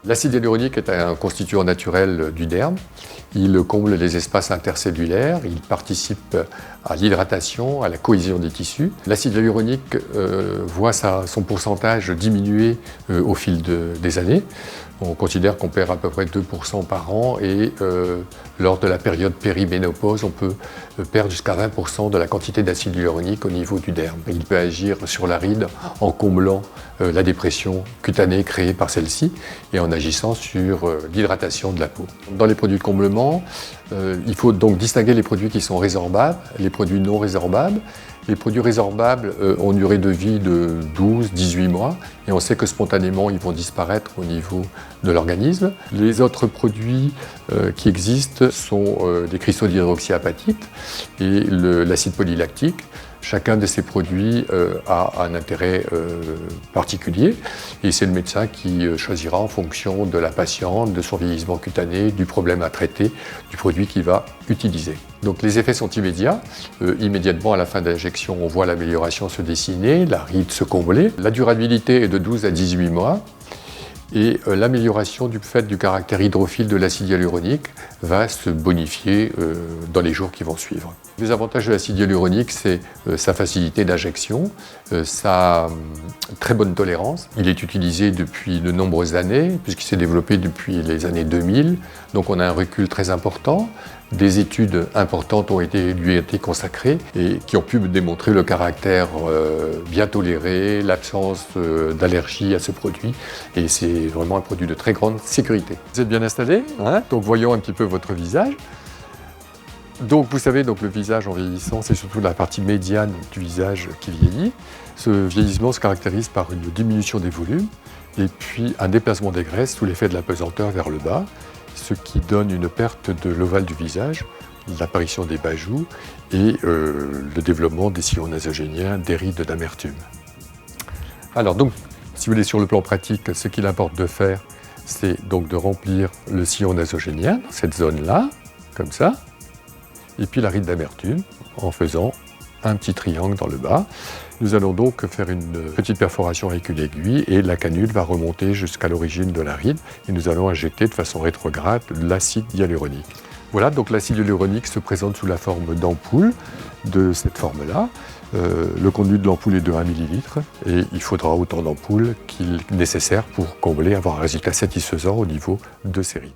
L'acide hyaluronique est un constituant naturel du derme. Il comble les espaces intercellulaires, il participe à l'hydratation, à la cohésion des tissus. L'acide hyaluronique voit son pourcentage diminuer au fil des années. On considère qu'on perd à peu près 2% par an et lors de la période périménopause, on peut perdre jusqu'à 20% de la quantité d'acide hyaluronique au niveau du derme. Il peut agir sur la ride en comblant la dépression cutanée créée par celle-ci et en agissant sur l'hydratation de la peau. Dans les produits de comblement, il faut donc distinguer les produits qui sont résorbables, les produits non résorbables. Les produits résorbables ont une durée de vie de 12-18 mois et on sait que spontanément ils vont disparaître au niveau de l'organisme. Les autres produits qui existent sont des cristaux d'hydroxyapatite et l'acide polylactique. Chacun de ces produits a un intérêt particulier et c'est le médecin qui choisira en fonction de la patiente, de son vieillissement cutané, du problème à traiter, du produit qu'il va utiliser. Donc les effets sont immédiats. Immédiatement à la fin de l'injection, on voit l'amélioration se dessiner, la ride se combler. La durabilité est de 12 à 18 mois. Et l'amélioration du fait du caractère hydrophile de l'acide hyaluronique va se bonifier dans les jours qui vont suivre. Les avantages de l'acide hyaluronique, c'est sa facilité d'injection, sa très bonne tolérance. Il est utilisé depuis de nombreuses années, puisqu'il s'est développé depuis les années 2000. Donc on a un recul très important. Des études importantes lui ont été consacrées et qui ont pu démontrer le caractère bien toléré, l'absence d'allergie à ce produit. Et c'est vraiment un produit de très grande sécurité. Vous êtes bien installé, hein? Donc voyons un petit peu votre visage. Donc vous savez, donc, le visage en vieillissant, c'est surtout la partie médiane du visage qui vieillit. Ce vieillissement se caractérise par une diminution des volumes et puis un déplacement des graisses sous l'effet de la pesanteur vers le bas, ce qui donne une perte de l'ovale du visage, l'apparition des bajous et le développement des sillons nasogéniens, des rides d'amertume. Alors donc, si vous voulez, sur le plan pratique, ce qu'il importe de faire, c'est donc de remplir le sillon nasogénien, cette zone-là, comme ça, et puis la ride d'amertume en faisant un petit triangle dans le bas. Nous allons donc faire une petite perforation avec une aiguille et la canule va remonter jusqu'à l'origine de la ride et nous allons injecter de façon rétrograde l'acide hyaluronique. Voilà, donc l'acide hyaluronique se présente sous la forme d'ampoule de cette forme-là. Le contenu de l'ampoule est de 1 ml et il faudra autant d'ampoules qu'il est nécessaire pour combler, avoir un résultat satisfaisant au niveau de ces rides.